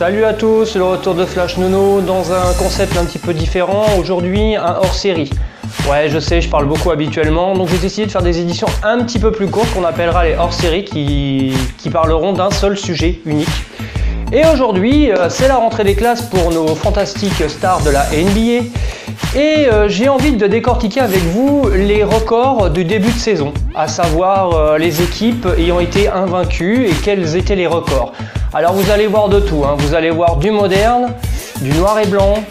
Salut à tous, c'est le retour de Flash Nono dans un concept un petit peu différent. Aujourd'hui, un hors-série. Ouais, je sais, je parle beaucoup habituellement, donc j'ai décidé de faire des éditions un petit peu plus courtes qu'on appellera les hors-séries qui parleront d'un seul sujet unique. Et aujourd'hui, c'est la rentrée des classes pour nos fantastiques stars de la NBA. Et j'ai envie de décortiquer avec vous les records du début de saison, à savoir les équipes ayant été invaincues et quels étaient les records. Alors vous allez voir de tout, hein. Vous allez voir du moderne, du noir et blanc,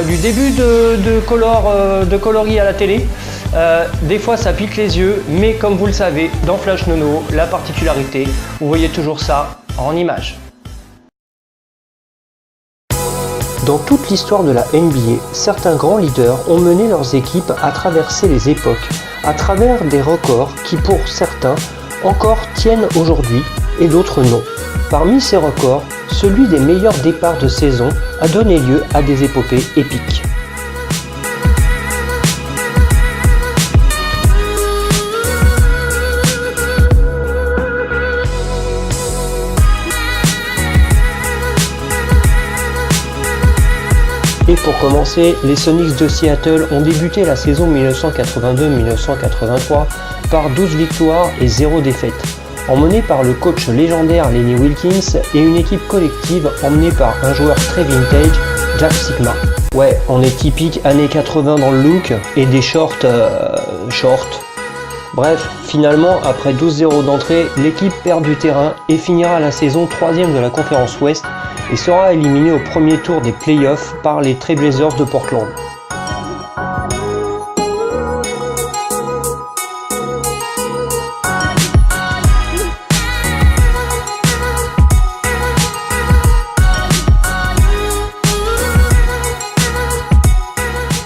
du début de coloris à la télé. Des fois ça pique les yeux, mais comme vous le savez, dans Flash Nono, la particularité, vous voyez toujours ça en images. Dans toute l'histoire de la NBA, certains grands leaders ont mené leurs équipes à traverser les époques, à travers des records qui pour certains encore tiennent aujourd'hui et d'autres non. Parmi ces records, celui des meilleurs départs de saison a donné lieu à des épopées épiques. Et pour commencer, les Sonics de Seattle ont débuté la saison 1982-1983 par 12 victoires et 0 défaites, emmenés par le coach légendaire Lenny Wilkins et une équipe collective emmenée par un joueur très vintage, Jack Sikma. Ouais, on est typique années 80 dans le look et des shorts. Bref, finalement, après 12-0 d'entrée, l'équipe perd du terrain et finira la saison 3ème de la conférence Ouest et sera éliminée au premier tour des playoffs par les Trail Blazers de Portland.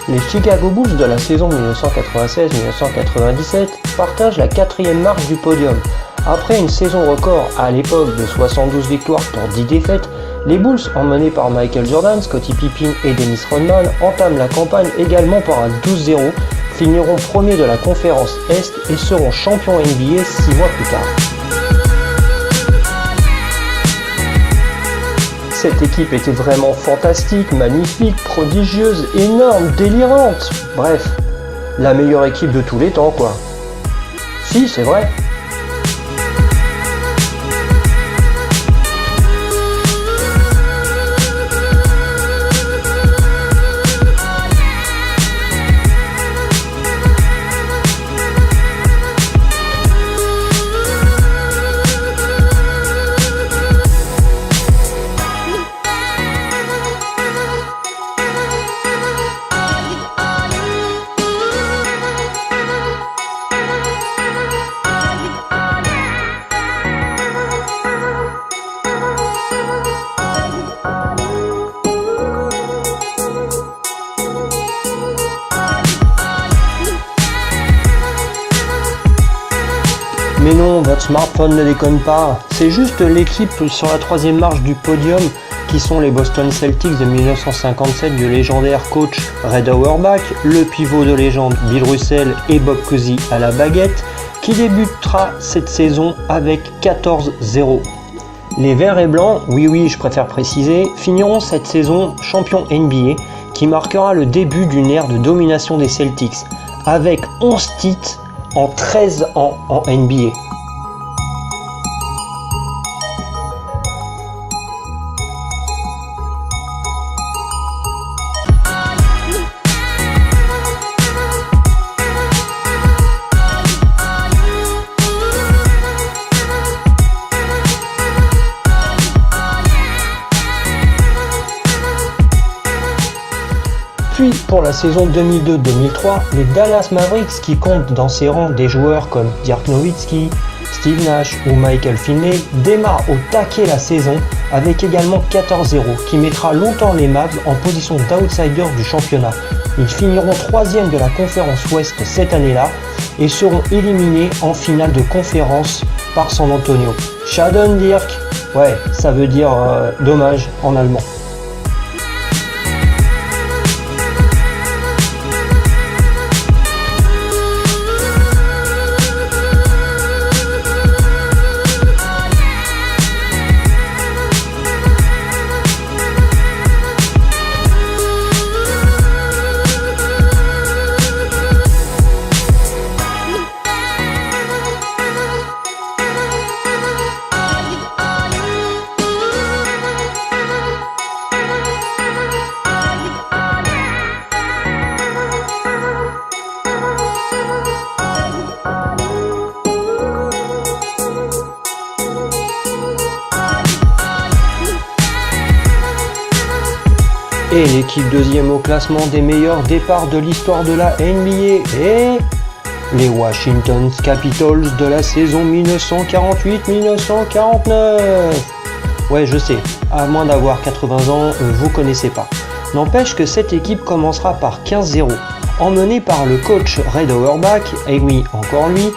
Les Chicago Bulls de la saison 1996-1997 partagent la 4e marche du podium. Après une saison record à l'époque de 72 victoires pour 10 défaites, les Bulls, emmenés par Michael Jordan, Scottie Pippen et Dennis Rodman, entament la campagne également par un 12-0, finiront premiers de la conférence Est et seront champions NBA 6 mois plus tard. Cette équipe était vraiment fantastique, magnifique, prodigieuse, énorme, délirante. Bref, la meilleure équipe de tous les temps, quoi. Si, c'est vrai. Mais non, votre smartphone ne déconne pas, c'est juste l'équipe sur la 3e marche du podium qui sont les Boston Celtics de 1957 du légendaire coach Red Auerbach, le pivot de légende Bill Russell et Bob Cousy à la baguette, qui débutera cette saison avec 14-0. Les Verts et Blancs, oui je préfère préciser, finiront cette saison champion NBA qui marquera le début d'une ère de domination des Celtics, avec 11 titres en 13 ans en NBA. Puis pour la saison 2002-2003, les Dallas Mavericks, qui comptent dans ses rangs des joueurs comme Dirk Nowitzki, Steve Nash ou Michael Finley, démarrent au taquet la saison avec également 14-0, qui mettra longtemps les Mavs en position d'outsider du championnat. Ils finiront 3e de la conférence Ouest cette année-là et seront éliminés en finale de conférence par San Antonio. Schaden Dirk, ouais, ça veut dire dommage en allemand. Et l'équipe deuxième au classement des meilleurs départs de l'histoire de la NBA est les Washington Capitals de la saison 1948-1949. Ouais, je sais, à moins d'avoir 80 ans, vous connaissez pas. N'empêche que cette équipe commencera par 15-0, emmenée par le coach Red Auerbach, et oui, encore lui,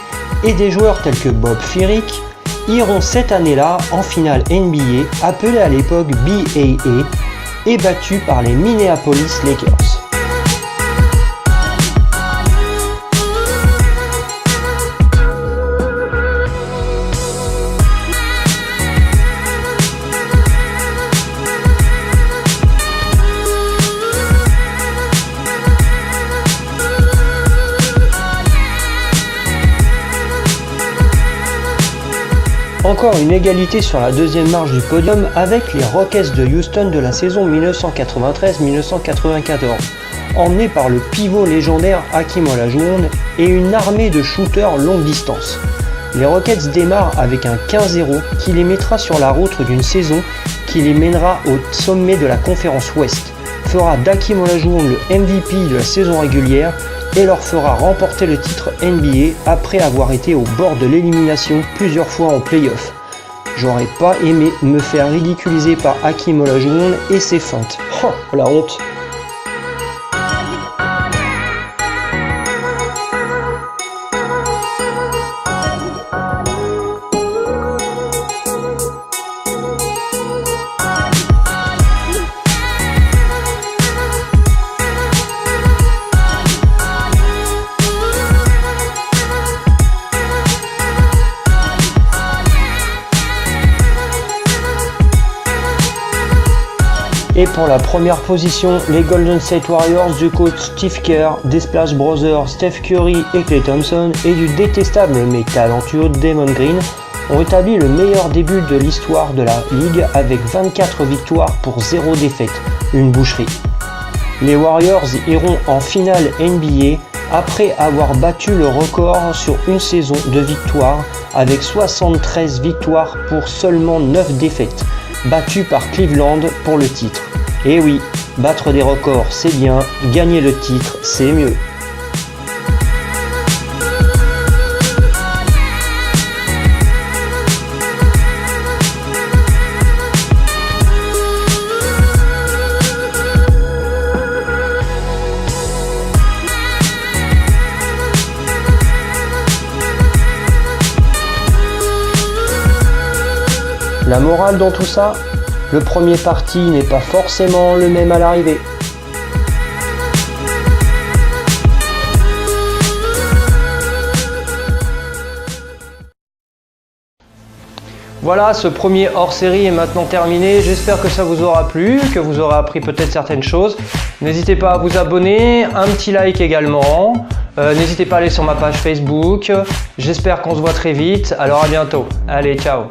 et des joueurs tels que Bob Furyk, iront cette année-là en finale NBA, appelée à l'époque BAA, et battus par les Minneapolis Lakers. Encore une égalité sur la deuxième marche du podium avec les Rockets de Houston de la saison 1993-1994, emmenés par le pivot légendaire Hakeem Olajuwon et une armée de shooters longue distance. Les Rockets démarrent avec un 15-0 qui les mettra sur la route d'une saison qui les mènera au sommet de la conférence Ouest, fera d'Hakeem Olajuwon le MVP de la saison régulière et leur fera remporter le titre NBA après avoir été au bord de l'élimination plusieurs fois en play-off. J'aurais pas aimé me faire ridiculiser par Hakeem Olajuwon et ses feintes. Oh, la honte! Et pour la première position, les Golden State Warriors du coach Steve Kerr, des Splash Brothers Steph Curry et Klay Thompson et du détestable mais talentueux Draymond Green ont établi le meilleur début de l'histoire de la ligue avec 24 victoires pour 0 défaite, une boucherie. Les Warriors iront en finale NBA après avoir battu le record sur une saison de victoires avec 73 victoires pour seulement 9 défaites, battus par Cleveland pour le titre. Et oui, battre des records c'est bien, gagner le titre c'est mieux. La morale dans tout ça, le premier parti n'est pas forcément le même à l'arrivée. Voilà, ce premier hors-série est maintenant terminé. J'espère que ça vous aura plu, que vous aurez appris peut-être certaines choses. N'hésitez pas à vous abonner, un petit like également. N'hésitez pas à aller sur ma page Facebook. J'espère qu'on se voit très vite. Alors à bientôt. Allez, ciao.